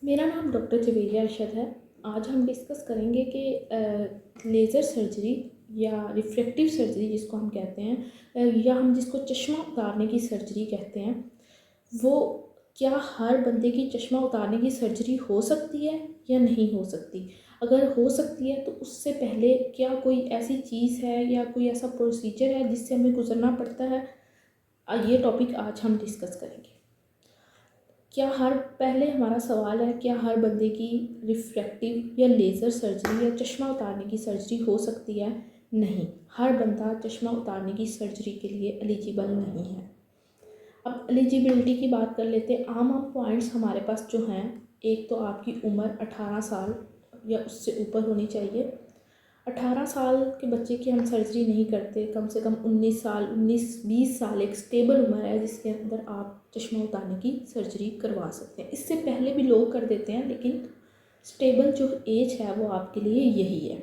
मेरा नाम डॉक्टर जवेरिया अरशद है। आज हम डिस्कस करेंगे कि लेज़र सर्जरी या रिफ्रैक्टिव सर्जरी जिसको हम कहते हैं, या हम जिसको चश्मा उतारने की सर्जरी कहते हैं, वो क्या हर बंदे की चश्मा उतारने की सर्जरी हो सकती है या नहीं हो सकती। अगर हो सकती है तो उससे पहले क्या कोई ऐसी चीज़ है या कोई ऐसा प्रोसीजर है जिससे हमें गुजरना पड़ता है। ये टॉपिक आज हम डिस्कस करेंगे। पहले हमारा सवाल है, क्या हर बंदे की रिफ्रैक्टिव या लेज़र सर्जरी या चश्मा उतारने की सर्जरी हो सकती है? नहीं, हर बंदा चश्मा उतारने की सर्जरी के लिए एलिजिबल नहीं है। अब एलिजिबिलिटी की बात कर लेते हैं। आम पॉइंट्स हमारे पास जो हैं, एक तो आपकी उम्र 18 साल या उससे ऊपर होनी चाहिए। 18 साल के बच्चे की हम सर्जरी नहीं करते। कम से कम 19 साल, 19-20 साल एक स्टेबल उम्र है जिसके अंदर आप चश्मा उतारने की सर्जरी करवा सकते हैं। इससे पहले भी लोग कर देते हैं, लेकिन स्टेबल जो एज है वो आपके लिए यही है।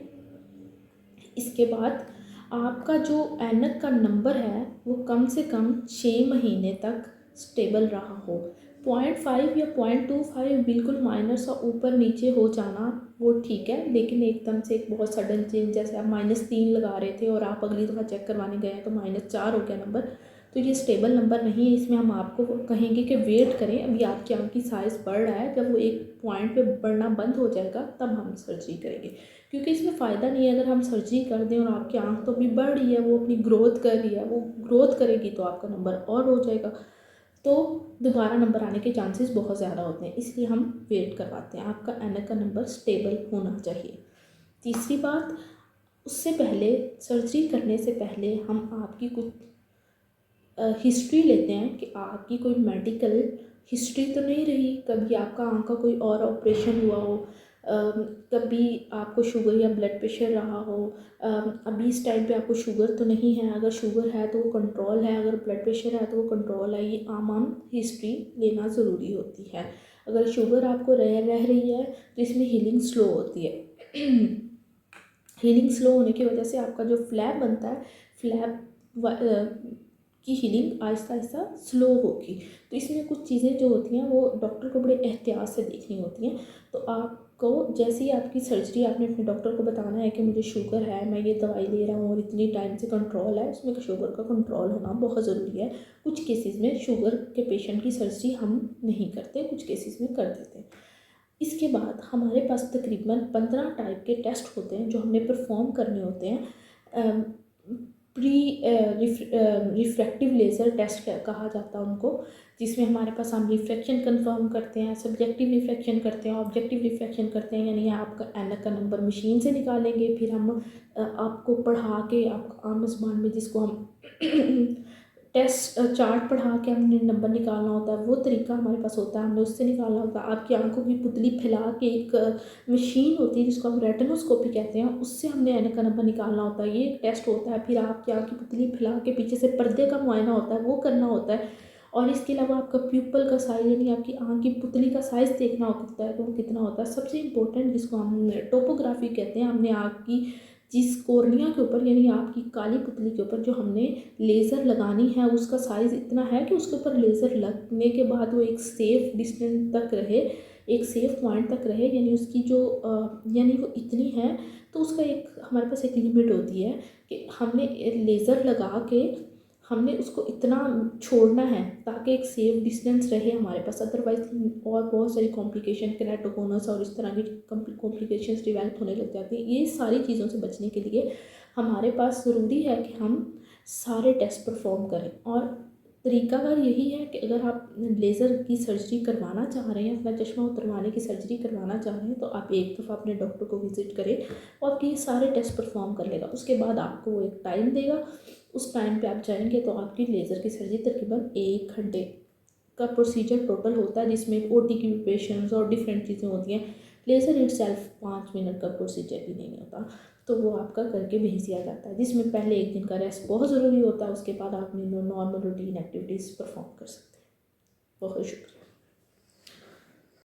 इसके बाद आपका जो ऐनक का नंबर है वो कम से कम 6 महीने तक स्टेबल रहा हो। 0.5 या 0.25 बिल्कुल माइनर सा ऊपर नीचे हो जाना वो ठीक है, लेकिन एकदम से एक बहुत सडन चेंज, जैसे आप -3 लगा रहे थे और आप अगली दफ़ा चेक करवाने गए तो -4 हो गया नंबर, तो ये स्टेबल नंबर नहीं है। इसमें हम आपको कहेंगे कि वेट करें, अभी आपकी आँख की साइज़ बढ़ रहा है, जब वो एक पॉइंट पे बढ़ना बंद हो जाएगा तब हम सर्जरी करेंगे, क्योंकि इसमें फ़ायदा नहीं है अगर हम सर्जरी कर दें और आपकी आँख तो अभी बढ़ रही है, वो अपनी ग्रोथ कर रही है, वो ग्रोथ करेगी तो आपका नंबर और हो जाएगा, तो दोबारा नंबर आने के चांसेस बहुत ज़्यादा होते हैं। इसलिए हम वेट करवाते हैं, आपका ऐनक का नंबर स्टेबल होना चाहिए। तीसरी बात, उससे पहले सर्जरी करने से पहले हम आपकी कुछ हिस्ट्री लेते हैं कि आपकी कोई मेडिकल हिस्ट्री तो नहीं रही, कभी आपका आँख का कोई और ऑपरेशन हुआ हो, कभी आपको शुगर या ब्लड प्रेशर रहा हो, अभी इस टाइम पे आपको शुगर तो नहीं है, अगर शुगर है तो वो कंट्रोल है, अगर ब्लड प्रेशर है तो वो कंट्रोल है। ये आम हिस्ट्री लेना ज़रूरी होती है। अगर शुगर आपको रह रही है तो इसमें हीलिंग स्लो होती है। हीलिंग स्लो होने की वजह से आपका जो फ्लैप बनता है, फ्लैप की हीलिंग आहिस्ता आहिस्ता स्लो होगी। तो इसमें कुछ चीज़ें जो होती हैं वो डॉक्टर को बड़े एहतियात से देखनी होती हैं। तो आपको जैसे ही आपकी सर्जरी, आपने अपने डॉक्टर को बताना है कि मुझे शुगर है, मैं ये दवाई ले रहा हूँ और इतनी टाइम से कंट्रोल है। उसमें शुगर का कंट्रोल होना बहुत ज़रूरी है। कुछ केसेस में शुगर के पेशेंट की सर्जरी हम नहीं करते, कुछ केसेस में कर देते हैं। इसके बाद हमारे पास तकरीबन 15 टाइप के टेस्ट होते हैं जो हमने परफॉर्म करने होते हैं। प्री रिफ्रैक्टिव लेज़र टेस्ट कहा जाता है उनको, जिसमें हमारे पास हम रिफ्रैक्शन कंफर्म करते हैं, सब्जेक्टिव रिफ्रैक्शन करते हैं, ऑब्जेक्टिव रिफ्रैक्शन करते हैं, यानी आपका ऐनक का नंबर मशीन से निकालेंगे, फिर हम आपको पढ़ा के, आपको आम ज़बान में जिसको हम टेस्ट चार्ट पढ़ा के हमने नंबर निकालना होता है, वो तरीका हमारे पास होता है, हमने उससे निकालना होता है। आपकी आंखों की पुतली फैला के एक मशीन होती है जिसको हम रेटिनोस्कोपी कहते हैं, उससे हमने ऐनक का नंबर निकालना होता है। ये एक टेस्ट होता है। फिर आपकी आँख की पुतली फैला के पीछे से पर्दे का मुआयना होता है, वो करना होता है। और इसके अलावा आपका प्यूपल का साइज़, यानी आपकी आँख की पुतली का साइज़ देखना होता है, तो वो कितना होता है। सबसे इम्पोर्टेंट जिसको हम टोपोग्राफी कहते हैं, हमने आँख की जिस कॉर्निया के ऊपर, यानी आपकी काली पुतली के ऊपर जो हमने लेज़र लगानी है, उसका साइज़ इतना है कि उसके ऊपर लेज़र लगने के बाद वो एक सेफ़ डिस्टेंस तक रहे, एक सेफ़ पॉइंट तक रहे, यानी उसकी जो यानी वो इतनी है, तो उसका एक हमारे पास एक लिमिट होती है कि हमने लेज़र लगा के हमने उसको इतना छोड़ना है ताकि एक सेफ डिस्टेंस रहे हमारे पास। अदरवाइज़ और बहुत सारी कॉम्प्लिकेशन, केराटोकोनस और इस तरह की कॉम्प्लिकेशंस डेवलप होने लग जाती हैं। ये सारी चीज़ों से बचने के लिए हमारे पास ज़रूरी है कि हम सारे टेस्ट परफॉर्म करें। और तरीकाकार यही है कि अगर आप लेज़र की सर्जरी करवाना चाह रहे हैं, अपना चश्मा उतरवाने की सर्जरी करवाना चाह रहे हैं, तो आप एक दफ़ा अपने डॉक्टर को विज़िट करें और आपके ये सारे टेस्ट परफॉर्म कर लेगा। उसके बाद आपको वो एक टाइम देगा, उस टाइम पे आप जाएंगे तो आपकी लेज़र की सर्जरी तकरीबन 1 घंटे का प्रोसीजर टोटल होता है, जिसमें ओटी की प्रिपरेशंस और डिफरेंट चीज़ें होती हैं। लेज़र इटसेल्फ 5 मिनट का प्रोसीजर भी नहीं होता, तो वो आपका करके भेज दिया जाता है, जिसमें पहले 1 दिन का रेस्ट बहुत ज़रूरी होता है। उसके बाद आप नॉर्मल रूटीन एक्टिविटीज़ परफॉर्म कर सकते हैं। बहुत शुक्रिया।